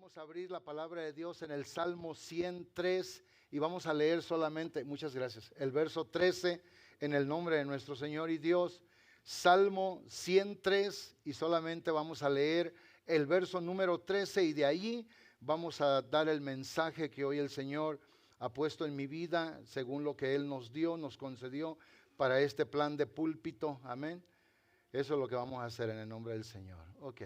Vamos a abrir la palabra de Dios en el Salmo 103 y vamos a leer solamente, muchas gracias, el verso 13 en el nombre de nuestro Señor y Dios. Salmo 103 y solamente vamos a leer el verso número 13 y de allí vamos a dar el mensaje que hoy el Señor ha puesto en mi vida según lo que Él nos dio, nos concedió para este plan de púlpito. Amén. Eso es lo que vamos a hacer en el nombre del Señor. Ok.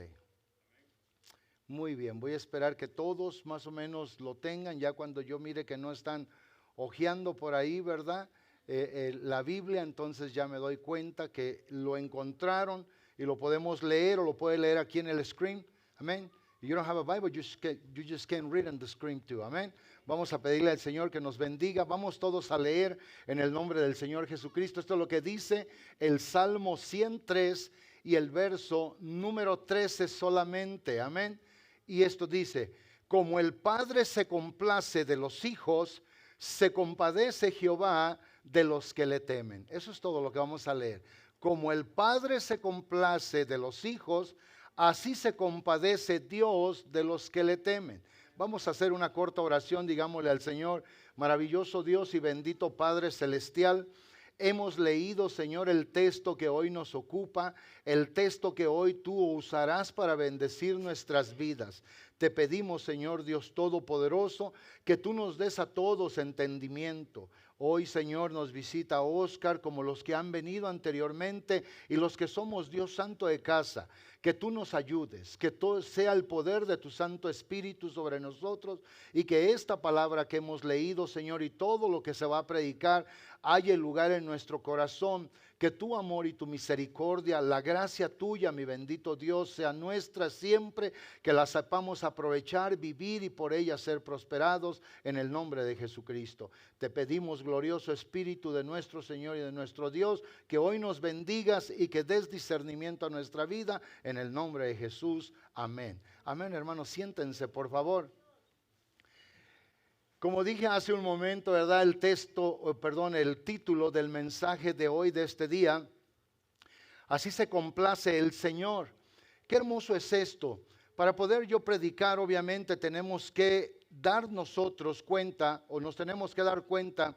Muy bien, voy a esperar que todos más o menos lo tengan, ya cuando yo mire que no están hojeando por ahí, ¿verdad? La Biblia, entonces ya me doy cuenta que lo encontraron y lo podemos leer o lo puede leer aquí en el screen. Amén. If you don't have a Bible, you just can't read on the screen too. Amén. Vamos a pedirle al Señor que nos bendiga. Vamos todos a leer en el nombre del Señor Jesucristo. Esto es lo que dice el Salmo 103 y el verso número 13 solamente. Amén. Y esto dice: como el Padre se complace de los hijos, se compadece Jehová de los que le temen. Eso es todo lo que vamos a leer. Como el Padre se complace de los hijos, así se compadece Dios de los que le temen. Vamos a hacer una corta oración, digámosle al Señor: maravilloso Dios y bendito Padre celestial, hemos leído, Señor, el texto que hoy nos ocupa, el texto que hoy tú usarás para bendecir nuestras vidas. Te pedimos, Señor Dios Todopoderoso, que tú nos des a todos entendimiento. Hoy, Señor, nos visita Oscar como los que han venido anteriormente y los que somos Dios Santo de casa. Que tú nos ayudes, que todo sea el poder de tu Santo Espíritu sobre nosotros y que esta palabra que hemos leído, Señor, y todo lo que se va a predicar, haya lugar en nuestro corazón. Que tu amor y tu misericordia, la gracia tuya, mi bendito Dios, sea nuestra siempre, que la sepamos aprovechar, vivir y por ella ser prosperados en el nombre de Jesucristo. Te pedimos, glorioso Espíritu de nuestro Señor y de nuestro Dios, que hoy nos bendigas y que des discernimiento a nuestra vida en el nombre de Jesús. Amén. Amén, hermanos, siéntense, por favor. Como dije hace un momento, ¿verdad? El título del mensaje de hoy, de este día: así se complace el Señor. Qué hermoso es esto. Para poder yo predicar, obviamente tenemos que dar nosotros cuenta, o nos tenemos que dar cuenta,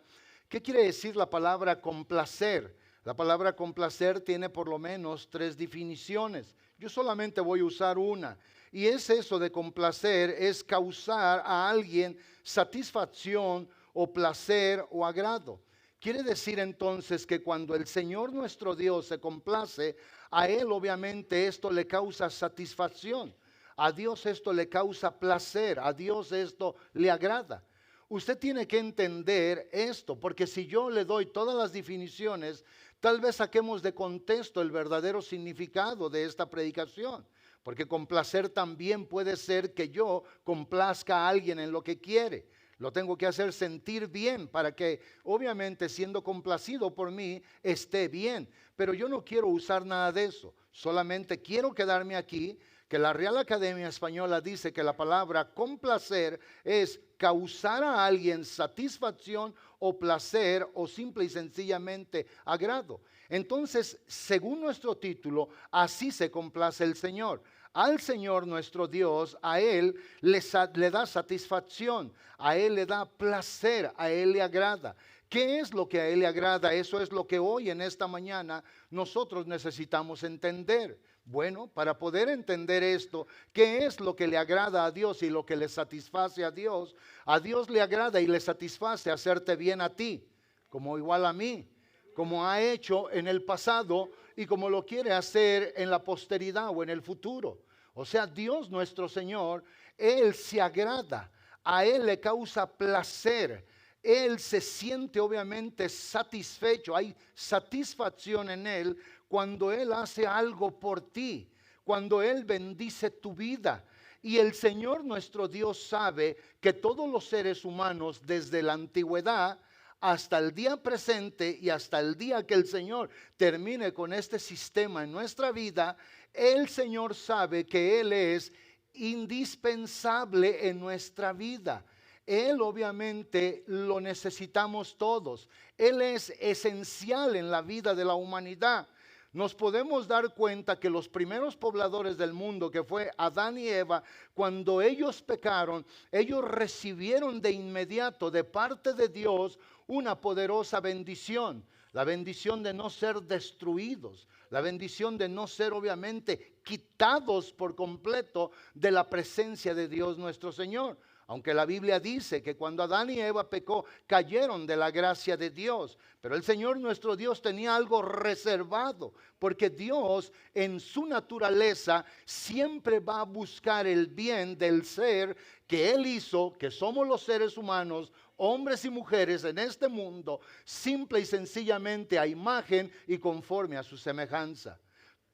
¿qué quiere decir la palabra complacer? La palabra complacer tiene por lo menos 3 definiciones. Yo solamente voy a usar una. Y es eso de complacer, es causar a alguien satisfacción o placer o agrado. Quiere decir entonces que cuando el Señor nuestro Dios se complace, a Él obviamente esto le causa satisfacción. A Dios esto le causa placer, a Dios esto le agrada. Usted tiene que entender esto, porque si yo le doy todas las definiciones, tal vez saquemos de contexto el verdadero significado de esta predicación. Porque complacer también puede ser que yo complazca a alguien en lo que quiere. Lo tengo que hacer sentir bien para que, obviamente, siendo complacido por mí, esté bien. Pero yo no quiero usar nada de eso. Solamente quiero quedarme aquí, que la Real Academia Española dice que la palabra complacer es causar a alguien satisfacción o placer o simple y sencillamente agrado. Entonces, según nuestro título, así se complace el Señor. Al Señor nuestro Dios, a Él le da satisfacción, a Él le da placer, a Él le agrada. ¿Qué es lo que a Él le agrada? Eso es lo que hoy en esta mañana nosotros necesitamos entender. Bueno, para poder entender esto, ¿qué es lo que le agrada a Dios y lo que le satisface a Dios? A Dios le agrada y le satisface hacerte bien a ti, como igual a mí, como ha hecho en el pasado y como lo quiere hacer en la posteridad o en el futuro. O sea, Dios nuestro Señor, Él se agrada, a Él le causa placer. Él se siente obviamente satisfecho, hay satisfacción en Él cuando Él hace algo por ti, cuando Él bendice tu vida. Y el Señor nuestro Dios sabe que todos los seres humanos desde la antigüedad hasta el día presente y hasta el día que el Señor termine con este sistema en nuestra vida, el Señor sabe que Él es indispensable en nuestra vida. Él obviamente lo necesitamos todos. Él es esencial en la vida de la humanidad. nos podemos dar cuenta que los primeros pobladores del mundo, que fue Adán y Eva, cuando ellos pecaron, ellos recibieron de inmediato de parte de Dios una poderosa bendición. La bendición de no ser destruidos, la bendición de no ser obviamente quitados por completo de la presencia de Dios nuestro Señor. Aunque la Biblia dice que cuando Adán y Eva pecó, cayeron de la gracia de Dios. Pero el Señor nuestro Dios tenía algo reservado, porque Dios en su naturaleza siempre va a buscar el bien del ser que Él hizo, que somos los seres humanos, hombres y mujeres en este mundo, simple y sencillamente a imagen y conforme a su semejanza.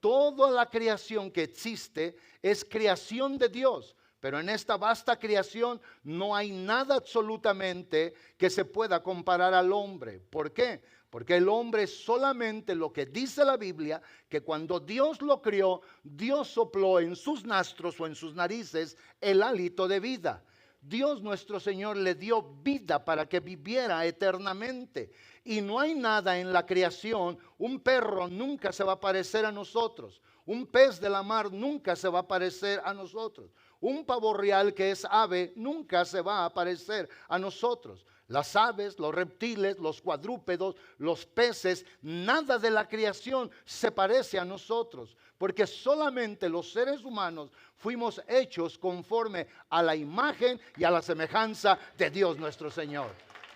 Toda la creación que existe es creación de Dios. Pero en esta vasta creación no hay nada absolutamente que se pueda comparar al hombre. ¿Por qué? Porque el hombre es solamente lo que dice la Biblia, que cuando Dios lo crió, Dios sopló en sus nastros o en sus narices el hálito de vida. Dios nuestro Señor le dio vida para que viviera eternamente. Y no hay nada en la creación, un perro nunca se va a parecer a nosotros. Un pez de la mar nunca se va a parecer a nosotros. Un pavo real que es ave nunca se va a parecer a nosotros. Las aves, los reptiles, los cuadrúpedos, los peces, nada de la creación se parece a nosotros. Porque solamente los seres humanos fuimos hechos conforme a la imagen y a la semejanza de Dios nuestro Señor.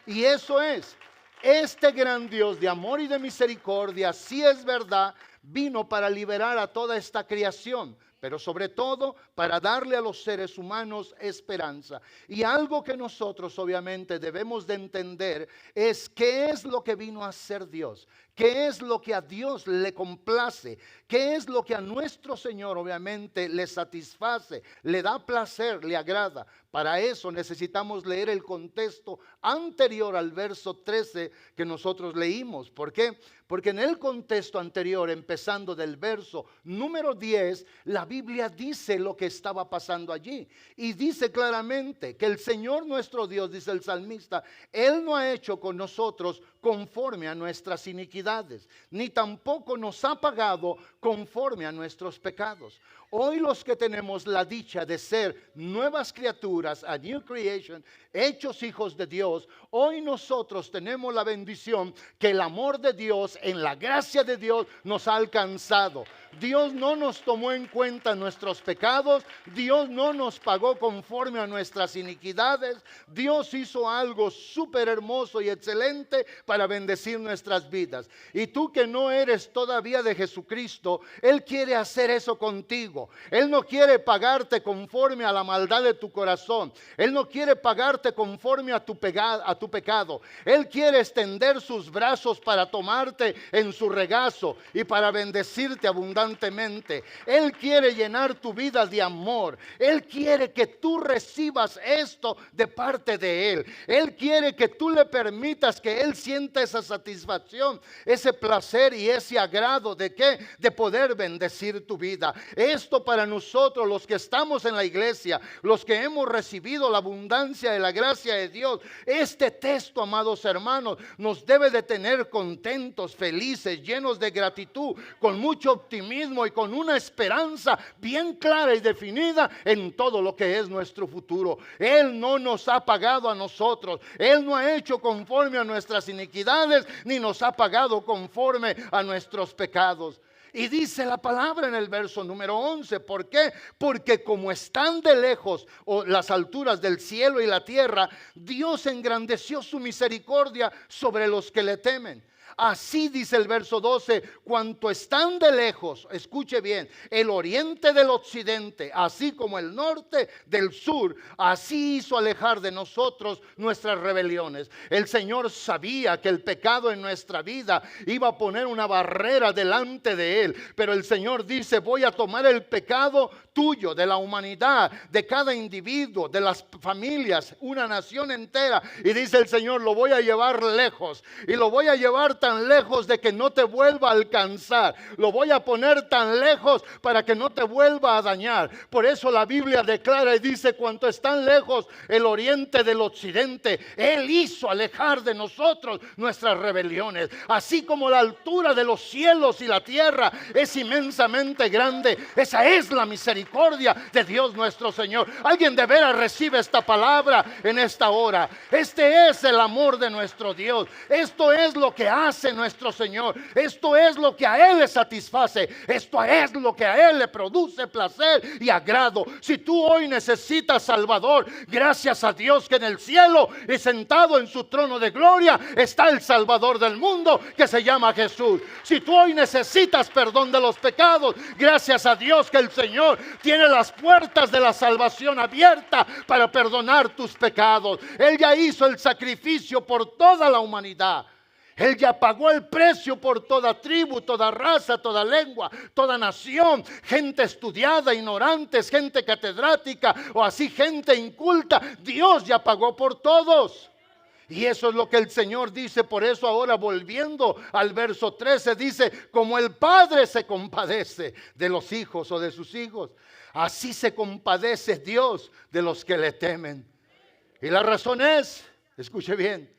Y eso es, este gran Dios de amor y de misericordia, si es verdad, vino para liberar a toda esta creación, pero sobre todo para darle a los seres humanos esperanza. Y algo que nosotros obviamente debemos de entender es qué es lo que vino a hacer Dios, qué es lo que a Dios le complace, qué es lo que a nuestro Señor obviamente le satisface, le da placer, le agrada. Para eso necesitamos leer el contexto anterior al verso 13 que nosotros leímos. ¿Por qué? Porque en el contexto anterior, empezando del verso número 10, la Biblia dice lo que estaba pasando allí. Y dice claramente que el Señor nuestro Dios, dice el salmista, Él no ha hecho con nosotros conforme a nuestras iniquidades, ni tampoco nos ha pagado conforme a nuestros pecados. Hoy los que tenemos la dicha de ser nuevas criaturas, a new creation, hechos hijos de Dios, hoy nosotros tenemos la bendición que el amor de Dios, en la gracia de Dios, nos ha alcanzado. Dios no nos tomó en cuenta nuestros pecados, Dios no nos pagó conforme a nuestras iniquidades, Dios hizo algo súper hermoso y excelente para bendecir nuestras vidas. Y tú que no eres todavía de Jesucristo, Él quiere hacer eso contigo. Él no quiere pagarte conforme a la maldad de tu corazón, Él no quiere pagarte conforme a tu pecado. Él quiere extender sus brazos para tomarte en su regazo y para bendecirte abundantemente. Él quiere llenar tu vida de amor. Él quiere que tú recibas esto de parte de Él. Él quiere que tú le permitas que Él sienta esa satisfacción, ese placer y ese agrado de ¿qué? De poder bendecir tu vida. Esto para nosotros los que estamos en la iglesia, los que hemos recibido la abundancia de la gracia de Dios, este texto, amados hermanos, nos debe de tener contentos, felices, llenos de gratitud, con mucho optimismo y con una esperanza bien clara y definida en todo lo que es nuestro futuro. Él no nos ha pagado a nosotros, Él no ha hecho conforme a nuestras iniquidades, ni nos ha pagado conforme a nuestros pecados. Y dice la palabra en el verso número 11, ¿por qué? Porque como están de lejos las alturas del cielo y la tierra, Dios engrandeció su misericordia sobre los que le temen. Así dice el verso 12, cuanto están de lejos, escuche bien, el oriente del occidente, así como el norte del sur, así hizo alejar de nosotros nuestras rebeliones. El Señor sabía que el pecado en nuestra vida iba a poner una barrera delante de Él, pero el Señor dice, voy a tomar el pecado tuyo, de la humanidad, de cada individuo, de las familias, una nación entera, y dice el Señor, lo voy a llevar lejos y lo voy a llevar tan lejos de que no te vuelva a alcanzar. Lo voy a poner tan lejos para que no te vuelva a dañar. Por eso la Biblia declara y dice: cuanto están lejos el oriente del occidente, Él hizo alejar de nosotros nuestras rebeliones. Así como la altura de los cielos y la tierra es inmensamente grande, esa es la misericordia de Dios nuestro Señor. Alguien de veras recibe esta palabra en esta hora. Este es el amor de nuestro Dios. Esto es lo que hace nuestro Señor. Esto es lo que a Él le satisface. Esto es lo que a Él le produce placer y agrado. Si tú hoy necesitas Salvador, gracias a Dios que en el cielo y sentado en su trono de gloria está el Salvador del mundo, que se llama Jesús. Si tú hoy necesitas perdón de los pecados, gracias a Dios que el Señor tiene las puertas de la salvación abierta para perdonar tus pecados. Él ya hizo el sacrificio por toda la humanidad. Él ya pagó el precio por toda tribu, toda raza, toda lengua, toda nación, gente estudiada, ignorantes, gente catedrática o así gente inculta. Dios ya pagó por todos. Y eso es lo que el Señor dice. Por eso ahora, volviendo al verso 13, dice: como el Padre se compadece de los hijos o de sus hijos, así se compadece Dios de los que le temen. Y la razón es, escuche bien,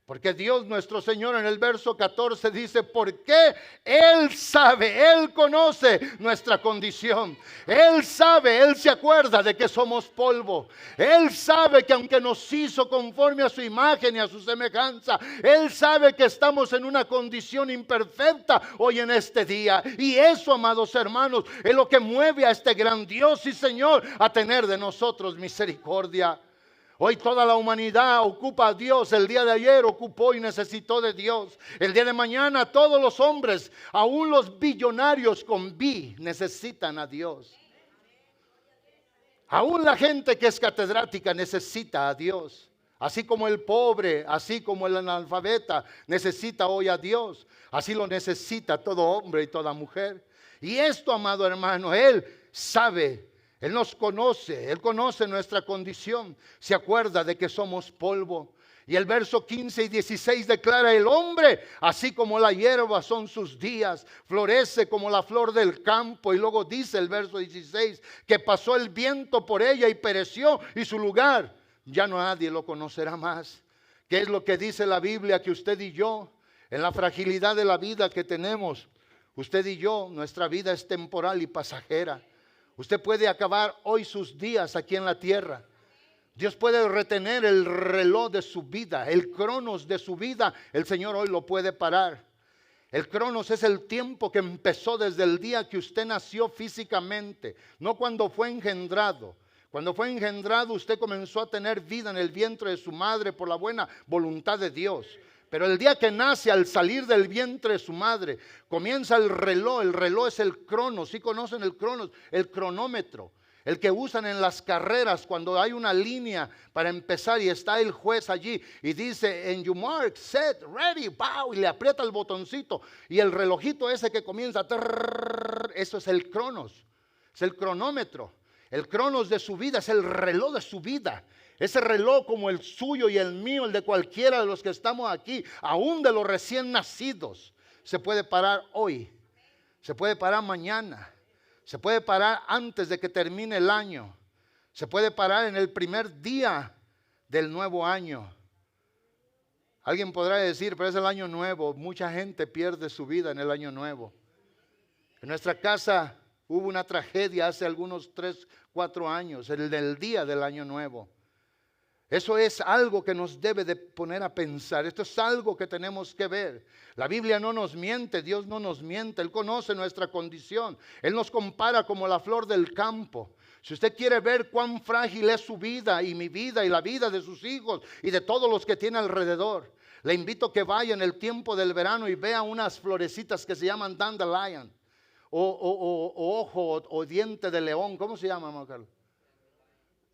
porque Dios nuestro Señor en el verso 14 dice: porque Él sabe, Él conoce nuestra condición. Él sabe, Él se acuerda de que somos polvo. Él sabe que aunque nos hizo conforme a su imagen y a su semejanza, Él sabe que estamos en una condición imperfecta hoy en este día. Y eso, amados hermanos, es lo que mueve a este gran Dios y Señor a tener de nosotros misericordia. Hoy toda la humanidad ocupa a Dios. El día de ayer ocupó y necesitó de Dios. El día de mañana todos los hombres, aún los billonarios con B, necesitan a Dios. Aún la gente que es catedrática necesita a Dios. Así como el pobre, así como el analfabeta necesita hoy a Dios, así lo necesita todo hombre y toda mujer. Y esto, amado hermano, Él sabe. Él nos conoce, Él conoce nuestra condición, se acuerda de que somos polvo. Y el verso 15 y 16 declara: el hombre, así como la hierba son sus días, florece como la flor del campo. Y luego dice el verso 16, que pasó el viento por ella y pereció, y su lugar ya no nadie lo conocerá más. ¿Qué es lo que dice la Biblia? Que usted y yo, en la fragilidad de la vida que tenemos, usted y yo, nuestra vida es temporal y pasajera. Usted puede acabar hoy sus días aquí en la tierra. Dios puede retener el reloj de su vida, el cronos de su vida. El Señor hoy lo puede parar. El cronos es el tiempo que empezó desde el día que usted nació físicamente, no cuando fue engendrado. Cuando fue engendrado, usted comenzó a tener vida en el vientre de su madre por la buena voluntad de Dios. Pero el día que nace, al salir del vientre de su madre, comienza el reloj. El reloj es el cronos. ¿Sí conocen el cronos? El cronómetro. El que usan en las carreras cuando hay una línea para empezar y está el juez allí y dice: en you mark, set, ready, bow, y le aprieta el botoncito y el relojito ese que comienza, eso es el cronos, es el cronómetro. El cronos de su vida es el reloj de su vida. Ese reloj, como el suyo y el mío, el de cualquiera de los que estamos aquí, aún de los recién nacidos, se puede parar hoy, se puede parar mañana, se puede parar antes de que termine el año, se puede parar en el primer día del nuevo año. Alguien podrá decir: pero es el año nuevo. Mucha gente pierde su vida en el año nuevo. En nuestra casa hubo una tragedia hace algunos 3, 4 años, el del día del año nuevo. Eso es algo que nos debe de poner a pensar. Esto es algo que tenemos que ver. La Biblia no nos miente, Dios no nos miente. Él conoce nuestra condición. Él nos compara como la flor del campo. Si usted quiere ver cuán frágil es su vida y mi vida y la vida de sus hijos y de todos los que tiene alrededor, le invito a que vaya en el tiempo del verano y vea unas florecitas que se llaman dandelion o ojo o diente de león. ¿Cómo se llama, Carlos?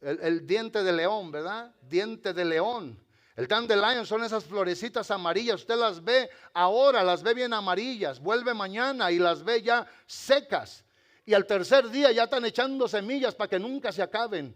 El diente de león, ¿verdad? Diente de león. El dandelion son esas florecitas amarillas. Usted las ve ahora, las ve bien amarillas. Vuelve mañana y las ve ya secas. Y al tercer día ya están echando semillas para que nunca se acaben.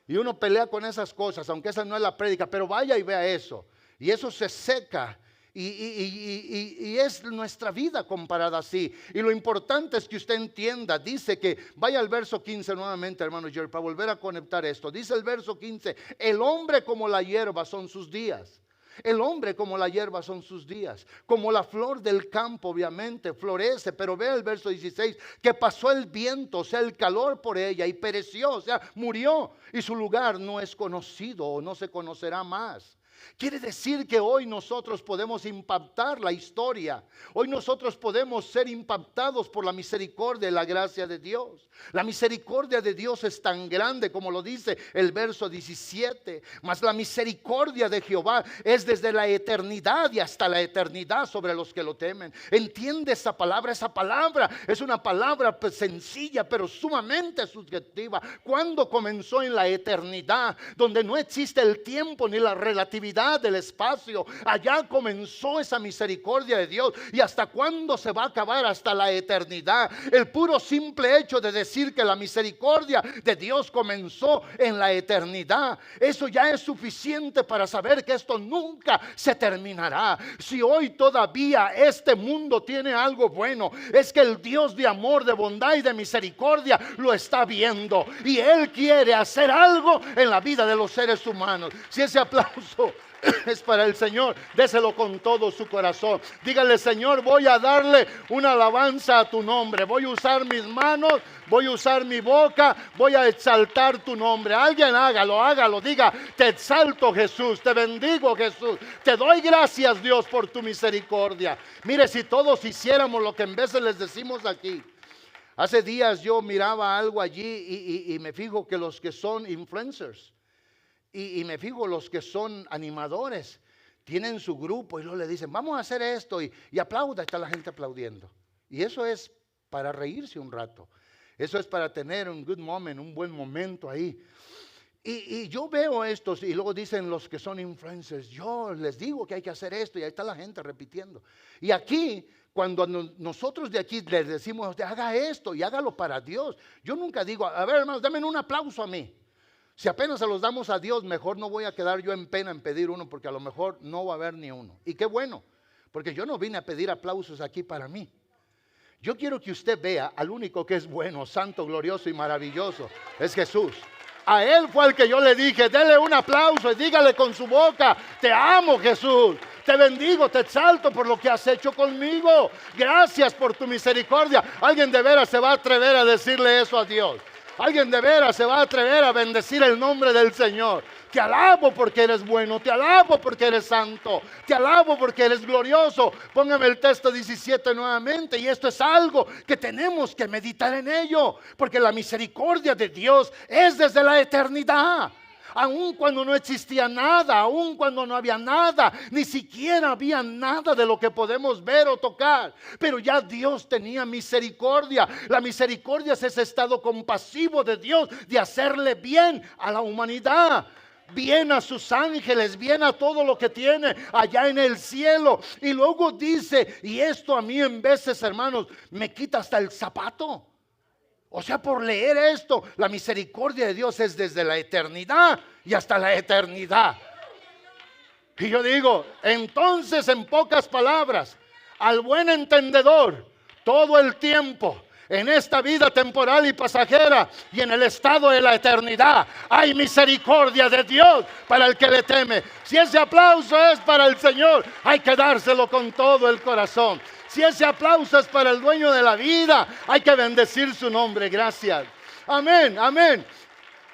Y uno pelea con esas cosas, aunque esa no es la prédica. Pero vaya y vea eso. Y eso se seca. Y es nuestra vida comparada así. Y lo importante es que usted entienda. Dice que, vaya al verso 15 nuevamente, hermano Jerry, para volver a conectar esto. Dice el verso 15: el hombre como la hierba son sus días. El hombre como la hierba son sus días, como la flor del campo obviamente florece. Pero vea el verso 16, que pasó el viento, o sea el calor por ella, y pereció, o sea murió, y su lugar no es conocido o no se conocerá más. Quiere decir que hoy nosotros podemos impactar la historia. Hoy nosotros podemos ser impactados por la misericordia y la gracia de Dios. La misericordia de Dios es tan grande como lo dice el verso 17. Mas la misericordia de Jehová es desde la eternidad y hasta la eternidad sobre los que lo temen. ¿Entiende esa palabra? Esa palabra es una palabra sencilla pero sumamente subjetiva. ¿Cuándo comenzó? En la eternidad, donde no existe el tiempo ni la relatividad del espacio. Allá comenzó esa misericordia de Dios. ¿Y hasta cuándo se va a acabar? Hasta la eternidad. El puro simple hecho de decir que la misericordia de Dios comenzó en la eternidad, eso ya es suficiente para saber que esto nunca se terminará. Si hoy todavía este mundo tiene algo bueno, es que el Dios de amor, de bondad y de misericordia lo está viendo, y Él quiere hacer algo en la vida de los seres humanos. Si ese aplauso es para el Señor, déselo con todo su corazón. Dígale: Señor, voy a darle una alabanza a tu nombre. Voy a usar mis manos, voy a usar mi boca, voy a exaltar tu nombre. Alguien hágalo, diga: te exalto, Jesús, te bendigo, Jesús, te doy gracias, Dios, por tu misericordia. Mire, si todos hiciéramos lo que en veces les decimos aquí. Hace días yo miraba algo allí y me fijo que los que son influencers, y me fijo los que son animadores, tienen su grupo y luego le dicen: vamos a hacer esto, y aplauda, está la gente aplaudiendo. Y eso es para reírse un rato. Eso es para tener un good moment, un buen momento ahí. Y yo veo estos, y luego dicen los que son influencers: yo les digo que hay que hacer esto, y ahí está la gente repitiendo. Y aquí, cuando nosotros de aquí les decimos: haga esto y hágalo para Dios. Yo nunca digo: a ver, hermanos, denme un aplauso a mí. Si apenas se los damos a Dios, mejor no voy a quedar yo en pena en pedir uno, porque a lo mejor no va a haber ni uno. Y qué bueno, porque yo no vine a pedir aplausos aquí para mí. Yo quiero que usted vea al único que es bueno, santo, glorioso y maravilloso. Es Jesús. A Él fue al que yo le dije: dele un aplauso y dígale con su boca: te amo, Jesús, te bendigo, te exalto por lo que has hecho conmigo. Gracias por tu misericordia. Alguien de veras se va a atrever a decirle eso a Dios. Alguien de veras se va a atrever a bendecir el nombre del Señor. Te alabo porque eres bueno, te alabo porque eres santo, te alabo porque eres glorioso. Póngame el texto 17 nuevamente. Y esto es algo que tenemos que meditar en ello, porque la misericordia de Dios es desde la eternidad. Aun cuando no existía nada, aun cuando no había nada, ni siquiera había nada de lo que podemos ver o tocar, pero ya Dios tenía misericordia. La misericordia es ese estado compasivo de Dios de hacerle bien a la humanidad, bien a sus ángeles, bien a todo lo que tiene allá en el cielo. Y luego dice, y esto a mí en veces, hermanos, me quita hasta el zapato. O sea, por leer esto, la misericordia de Dios es desde la eternidad y hasta la eternidad. Y yo digo, entonces, en pocas palabras, al buen entendedor, todo el tiempo, en esta vida temporal y pasajera y en el estado de la eternidad, hay misericordia de Dios para el que le teme. Si ese aplauso es para el Señor, hay que dárselo con todo el corazón. Si ese aplauso es para el dueño de la vida, hay que bendecir su nombre. Gracias. Amén, amén.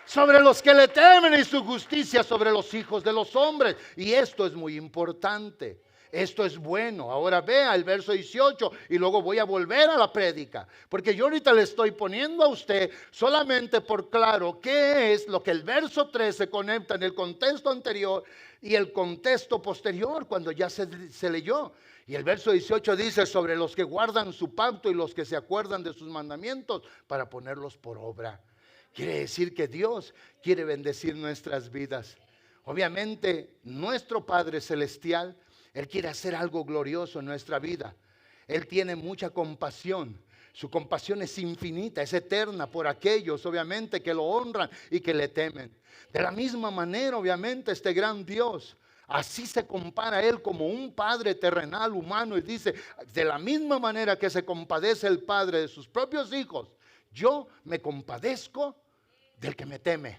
Sobre los que le temen y su justicia sobre los hijos de los hombres. Y esto es muy importante. Esto es bueno. Ahora vea el verso 18 y luego voy a volver a la prédica. Porque yo ahorita le estoy poniendo a usted solamente por claro qué es lo que el verso 13 conecta en el contexto anterior y el contexto posterior cuando ya se leyó. Y el verso 18 dice: sobre los que guardan su pacto y los que se acuerdan de sus mandamientos para ponerlos por obra. Quiere decir que Dios quiere bendecir nuestras vidas. Obviamente nuestro Padre Celestial, Él quiere hacer algo glorioso en nuestra vida. Él tiene mucha compasión. Su compasión es infinita, es eterna por aquellos, obviamente, que lo honran y que le temen. De la misma manera, obviamente, este gran Dios Así se compara Él como un padre terrenal, humano, y dice, de la misma manera que se compadece el padre de sus propios hijos, yo me compadezco del que me teme.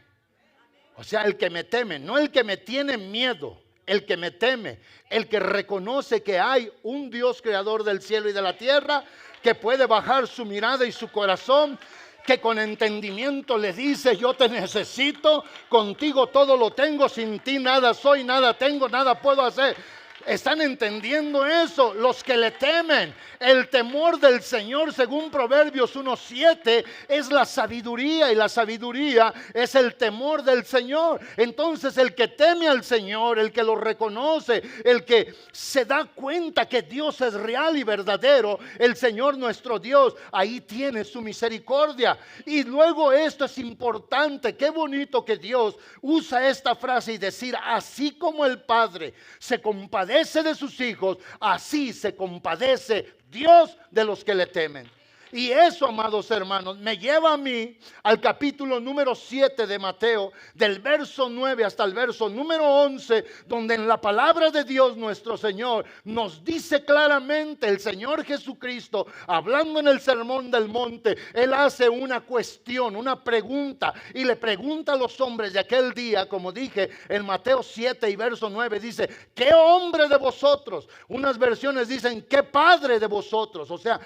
O sea, el que me teme, no el que me tiene miedo, el que me teme, el que reconoce que hay un Dios creador del cielo y de la tierra, que puede bajar su mirada y su corazón, que con entendimiento le dice, yo te necesito, contigo todo lo tengo, sin ti nada soy, nada tengo, nada puedo hacer. ¿Están entendiendo eso? Los que le temen. El temor del Señor, según Proverbios 1:7, es la sabiduría, y la sabiduría es el temor del Señor. Entonces el que teme al Señor, el que lo reconoce, el que se da cuenta que Dios es real y verdadero, el Señor nuestro Dios, ahí tiene su misericordia. Y luego esto es importante, qué bonito que Dios usa esta frase y decir, así como el Padre se compadece de sus hijos, así se compadece Dios de los que le temen. Y eso, amados hermanos, me lleva a mí al capítulo número 7 de Mateo, del verso 9 hasta el verso número 11, donde en la palabra de Dios nuestro Señor nos dice claramente, el Señor Jesucristo, hablando en el Sermón del Monte, Él hace una cuestión, una pregunta, y le pregunta a los hombres de aquel día, como dije en Mateo 7 y verso 9, dice, ¿qué hombre de vosotros? Unas versiones dicen, ¿qué padre de vosotros? O sea,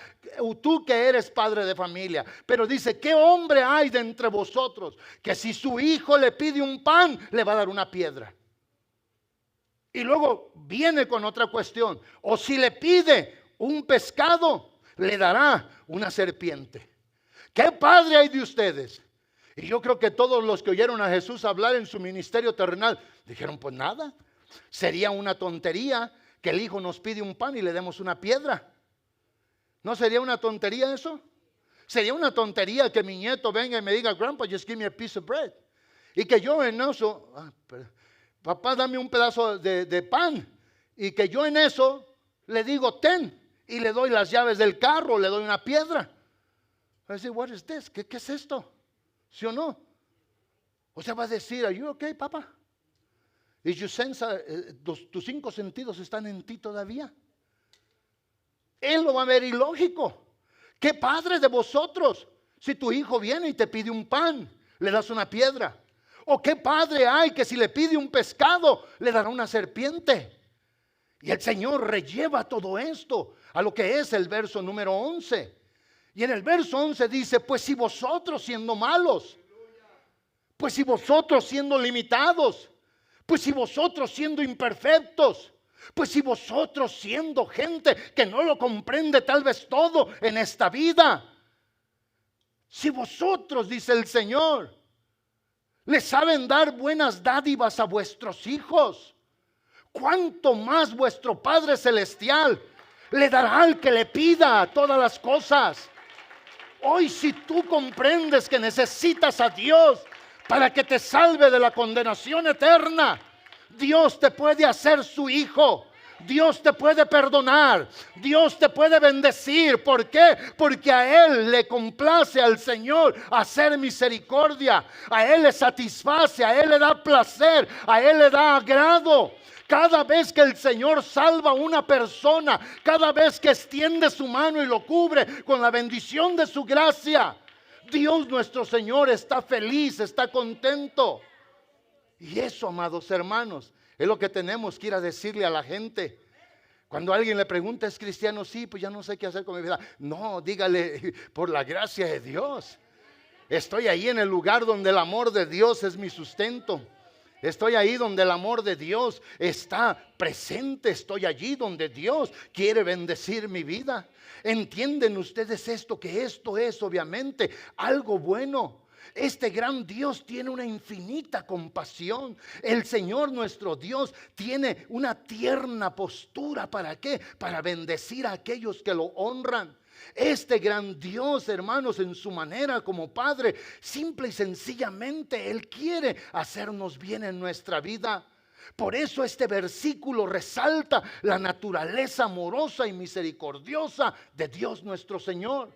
tú que eres padre de familia, pero dice, ¿qué hombre hay de entre vosotros que si su hijo le pide un pan, le va a dar una piedra? Y luego viene con otra cuestión, o si le pide un pescado, le dará una serpiente. ¿Qué padre hay de ustedes? Y yo creo que todos los que oyeron a Jesús hablar en su ministerio terrenal, dijeron, pues nada, sería una tontería que el hijo nos pide un pan y le demos una piedra. ¿No sería una tontería eso? Sería una tontería que mi nieto venga y me diga, Grandpa, just give me a piece of bread. Y que yo en eso, papá, dame un pedazo de pan. Y que yo en eso le digo, ten. Y le doy las llaves del carro, le doy una piedra. Va a decir, what is this? ¿Qué es esto? ¿Sí o no? O sea, va a decir, are you okay, papá? Y tus 5 sentidos están en ti todavía. Él lo va a ver ilógico. ¿Qué padre de vosotros? Si tu hijo viene y te pide un pan, le das una piedra. ¿O qué padre hay que si le pide un pescado, le dará una serpiente? Y el Señor relleva todo esto a lo que es el verso número 11. Y en el verso 11 dice, pues si vosotros siendo malos, pues si vosotros siendo limitados, pues si vosotros siendo imperfectos, pues si vosotros siendo gente que no lo comprende tal vez todo en esta vida, si vosotros, dice el Señor, le saben dar buenas dádivas a vuestros hijos, ¿cuánto más vuestro Padre Celestial le dará al que le pida todas las cosas? Hoy, si tú comprendes que necesitas a Dios para que te salve de la condenación eterna, Dios te puede hacer su hijo. Dios te puede perdonar. Dios te puede bendecir. ¿Por qué? Porque a Él le complace al Señor hacer misericordia. A Él le satisface, a Él le da placer, a Él le da agrado. Cada vez que el Señor salva a una persona, cada vez que extiende su mano y lo cubre con la bendición de su gracia, Dios nuestro Señor está feliz, está contento. Y eso, amados hermanos, es lo que tenemos que ir a decirle a la gente. Cuando alguien le pregunta, ¿es cristiano? Sí, pues ya no sé qué hacer con mi vida. No, dígale, por la gracia de Dios. Estoy ahí en el lugar donde el amor de Dios es mi sustento. Estoy ahí donde el amor de Dios está presente. Estoy allí donde Dios quiere bendecir mi vida. ¿Entienden ustedes esto? Que esto es obviamente algo bueno. Este gran Dios tiene una infinita compasión. El Señor nuestro Dios tiene una tierna postura. ¿Para qué? Para bendecir a aquellos que lo honran. Este gran Dios, hermanos, en su manera como Padre, simple y sencillamente Él quiere hacernos bien en nuestra vida. Por eso este versículo resalta la naturaleza amorosa y misericordiosa de Dios nuestro Señor.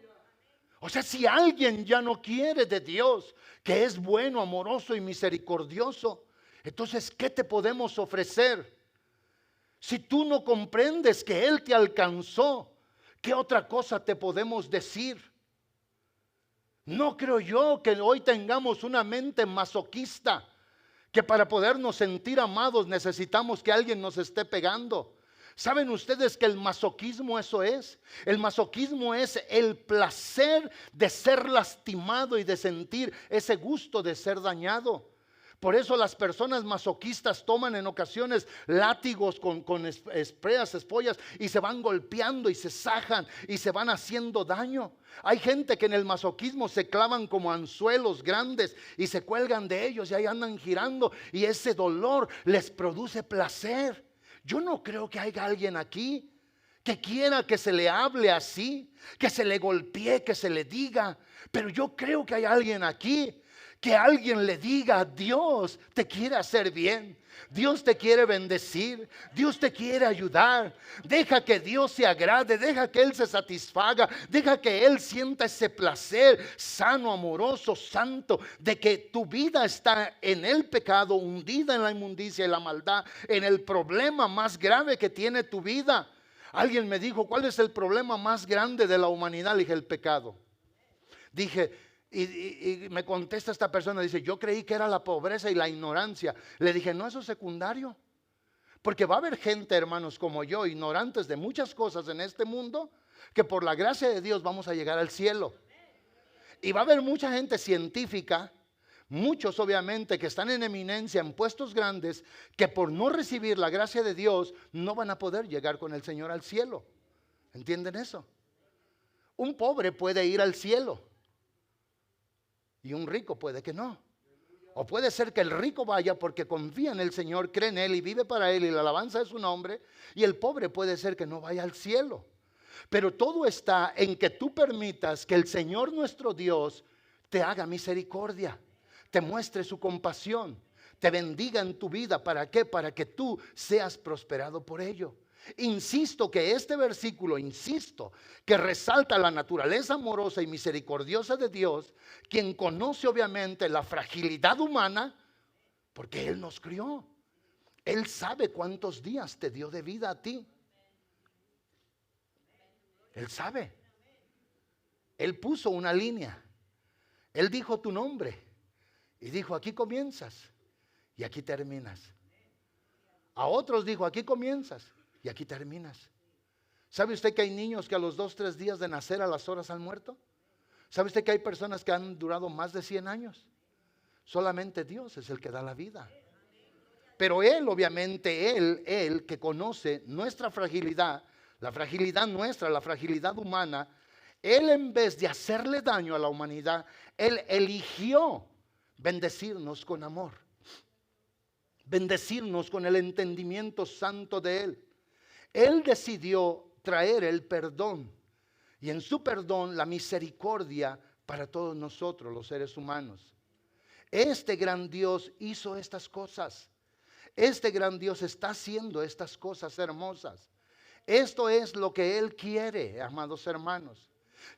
O sea, si alguien ya no quiere de Dios, que es bueno, amoroso y misericordioso, entonces, ¿qué te podemos ofrecer? Si tú no comprendes que Él te alcanzó, ¿qué otra cosa te podemos decir? No creo yo que hoy tengamos una mente masoquista, que para podernos sentir amados necesitamos que alguien nos esté pegando. ¿Saben ustedes que el masoquismo eso es? El masoquismo es el placer de ser lastimado y de sentir ese gusto de ser dañado. Por eso las personas masoquistas toman en ocasiones látigos con espreas, espollas, y se van golpeando y se sajan y se van haciendo daño. Hay gente que en el masoquismo se clavan como anzuelos grandes y se cuelgan de ellos y ahí andan girando y ese dolor les produce placer. Yo no creo que haya alguien aquí que quiera que se le hable así, que se le golpee, que se le diga. Pero yo creo que hay alguien aquí que alguien le diga: Dios te quiere hacer bien, Dios te quiere bendecir, Dios te quiere ayudar. Deja que Dios se agrade, deja que Él se satisfaga, deja que Él sienta ese placer sano, amoroso, santo, de que tu vida está en el pecado, hundida en la inmundicia y la maldad, en el problema más grave que tiene tu vida. Alguien me dijo: ¿cuál es el problema más grande de la humanidad? Le dije: el pecado. Dije, y me contesta esta persona, dice: yo creí que era la pobreza y la ignorancia. Le dije: no, eso es secundario. Porque va a haber gente, hermanos, como yo, ignorantes de muchas cosas en este mundo, que por la gracia de Dios vamos a llegar al cielo. Y va a haber mucha gente científica, muchos obviamente que están en eminencia, en puestos grandes, que por no recibir la gracia de Dios no van a poder llegar con el Señor al cielo. ¿Entienden eso? Un pobre puede ir al cielo y un rico puede que no. O puede ser que el rico vaya porque confía en el Señor, cree en Él y vive para Él y la alabanza de su nombre. Y el pobre puede ser que no vaya al cielo. Pero todo está en que tú permitas que el Señor nuestro Dios te haga misericordia, te muestre su compasión, te bendiga en tu vida. ¿Para qué? Para que tú seas prosperado por ello. Insisto que este versículo, que resalta la naturaleza amorosa y misericordiosa de Dios, quien conoce obviamente la fragilidad humana, porque Él nos crió. Él sabe cuántos días te dio de vida a ti. Él sabe. Él puso una línea. Él dijo tu nombre y dijo: aquí comienzas y aquí terminas. A otros dijo: aquí comienzas y aquí terminas. ¿Sabe usted que hay niños que a los 2, 3 días de nacer a las horas han muerto? ¿Sabe usted que hay personas que han durado más de 100 años? Solamente Dios es el que da la vida. Pero Él, obviamente, Él que conoce nuestra fragilidad, la fragilidad nuestra, la fragilidad humana, Él, en vez de hacerle daño a la humanidad, Él eligió bendecirnos con amor, bendecirnos con el entendimiento santo de Él. Él decidió traer el perdón y en su perdón la misericordia para todos nosotros, los seres humanos. Este gran Dios hizo estas cosas. Este gran Dios está haciendo estas cosas hermosas. Esto es lo que Él quiere, amados hermanos.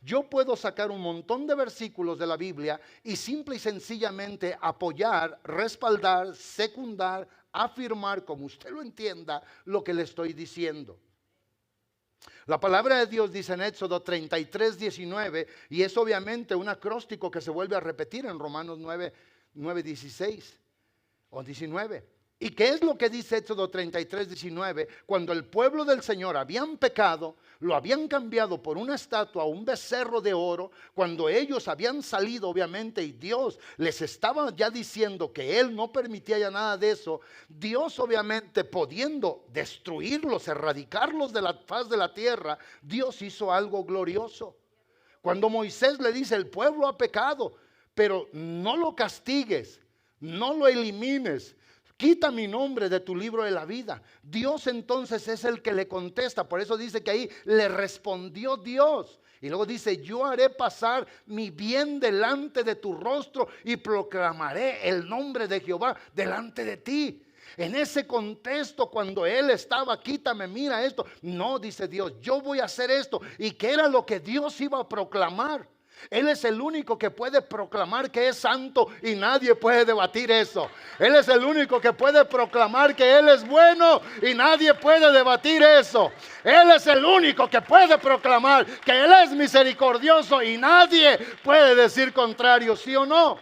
Yo puedo sacar un montón de versículos de la Biblia y simple y sencillamente apoyar, respaldar, secundar, afirmar, como usted lo entienda, lo que le estoy diciendo. La palabra de Dios dice en Éxodo 33, 19, y es obviamente un acróstico que se vuelve a repetir en Romanos 9, 16 o 19. ¿Y qué es lo que dice Éxodo 33, 19? Cuando el pueblo del Señor habían pecado, lo habían cambiado por una estatua, un becerro de oro. Cuando ellos habían salido, obviamente, y Dios les estaba ya diciendo que Él no permitía ya nada de eso, Dios, obviamente, pudiendo destruirlos, erradicarlos de la faz de la tierra, Dios hizo algo glorioso. Cuando Moisés le dice: el pueblo ha pecado, pero no lo castigues, no lo elimines, quita mi nombre de tu libro de la vida. Dios entonces es el que le contesta. Por eso dice que ahí le respondió Dios. Y luego dice: yo haré pasar mi bien delante de tu rostro y proclamaré el nombre de Jehová delante de ti. En ese contexto, cuando él estaba: quítame, mira esto. No, dice Dios, yo voy a hacer esto. ¿Y qué era lo que Dios iba a proclamar? Él es el único que puede proclamar que es santo y nadie puede debatir eso. Él es el único que puede proclamar que Él es bueno y nadie puede debatir eso. Él es el único que puede proclamar que Él es misericordioso y nadie puede decir contrario, ¿sí o no?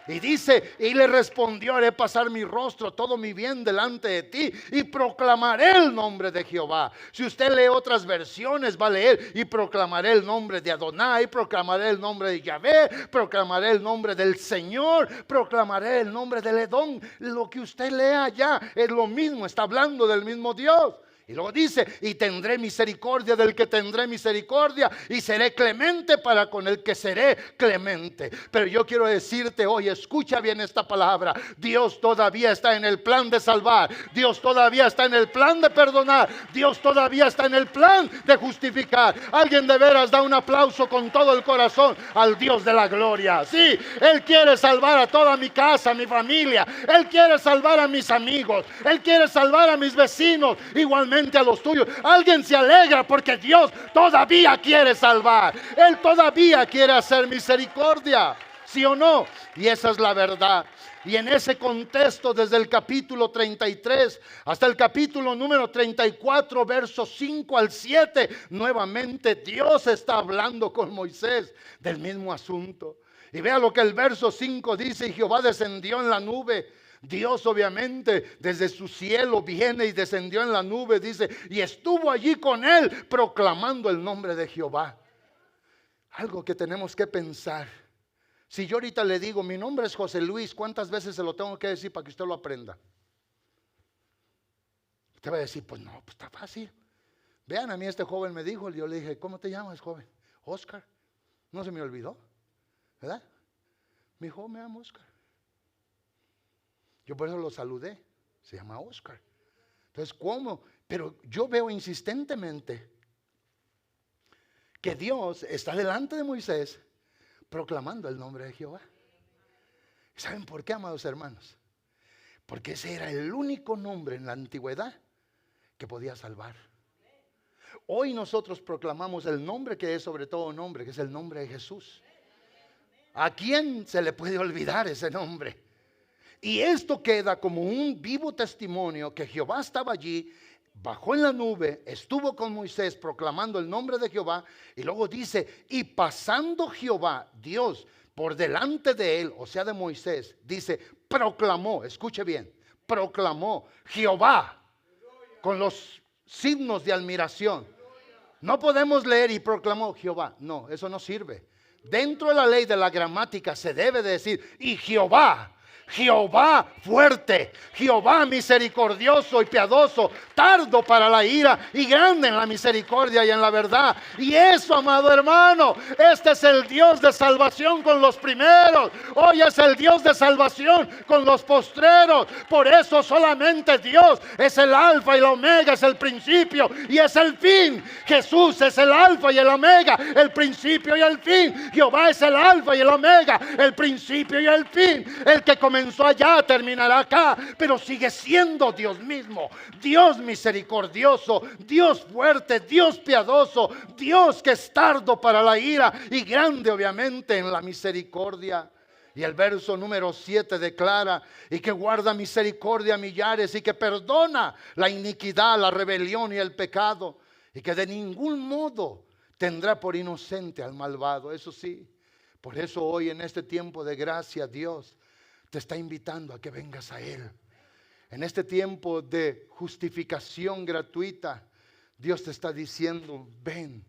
Y dice, y le respondió: haré pasar mi rostro, todo mi bien delante de ti, y proclamaré el nombre de Jehová. Si usted lee otras versiones, va a leer: y proclamaré el nombre de Adonai, proclamaré el nombre de Yahvé, proclamaré el nombre del Señor, proclamaré el nombre del Edom. Lo que usted lea allá es lo mismo, está hablando del mismo Dios. Y luego dice: y tendré misericordia del que tendré misericordia, y seré clemente para con el que seré clemente. Pero yo quiero decirte hoy, escucha bien esta palabra: Dios todavía está en el plan de salvar, Dios todavía está en el plan de perdonar, Dios todavía está en el plan de justificar. Alguien de veras da un aplauso con todo el corazón al Dios de la gloria. Sí, Él quiere salvar a toda mi casa, a mi familia. Él quiere salvar a mis amigos, Él quiere salvar a mis vecinos, igualmente a los tuyos. Alguien se alegra porque Dios todavía quiere salvar. Él todavía quiere hacer misericordia, ¿sí o no? Y esa es la verdad. Y en ese contexto, desde el capítulo 33 hasta el capítulo número 34, versos 5 al 7, nuevamente Dios está hablando con Moisés del mismo asunto. Y vea lo que el verso 5 dice: y Jehová descendió en la nube. Dios obviamente desde su cielo viene y descendió en la nube, dice, y estuvo allí con él proclamando el nombre de Jehová. Algo que tenemos que pensar. Si yo ahorita le digo: mi nombre es José Luis, ¿cuántas veces se lo tengo que decir para que usted lo aprenda? Usted va a decir: pues no, pues está fácil. Vean, a mí este joven me dijo, yo le dije: ¿cómo te llamas, joven? Oscar. No se me olvidó, ¿verdad? Me dijo: me llamo Oscar. Yo por eso lo saludé, se llama Oscar. Entonces, ¿cómo? Pero yo veo insistentemente que Dios está delante de Moisés proclamando el nombre de Jehová. ¿Saben por qué, amados hermanos? Porque ese era el único nombre en la antigüedad que podía salvar. Hoy nosotros proclamamos el nombre que es sobre todo nombre, que es el nombre de Jesús. ¿A quién se le puede olvidar ese nombre? Y esto queda como un vivo testimonio que Jehová estaba allí, bajó en la nube, estuvo con Moisés proclamando el nombre de Jehová. Y luego dice: y pasando Jehová, Dios, por delante de él, o sea de Moisés, dice, proclamó, escuche bien, proclamó Jehová con los signos de admiración. No podemos leer y proclamó Jehová, no, eso no sirve. Dentro de la ley de la gramática se debe de decir: y Jehová, Jehová fuerte, Jehová misericordioso y piadoso, tardo para la ira y grande en la misericordia y en la verdad. Y eso, amado hermano, este es el Dios de salvación con los primeros. Hoy es el Dios de salvación con los postreros. Por eso solamente Dios es el alfa y el omega, es el principio y es el fin. Jesús es el alfa y el omega, el principio y el fin. Jehová es el alfa y el omega, el principio y el fin. El que comenzó allá terminará acá, pero sigue siendo Dios mismo, Dios misericordioso, Dios fuerte, Dios piadoso, Dios que es tardo para la ira y grande obviamente en la misericordia. Y el verso número 7 declara: y que guarda misericordia a millares, y que perdona la iniquidad, la rebelión y el pecado, y que de ningún modo tendrá por inocente al malvado. Eso sí, por eso hoy en este tiempo de gracia, Dios te está invitando a que vengas a Él. En este tiempo de justificación gratuita, Dios te está diciendo: ven,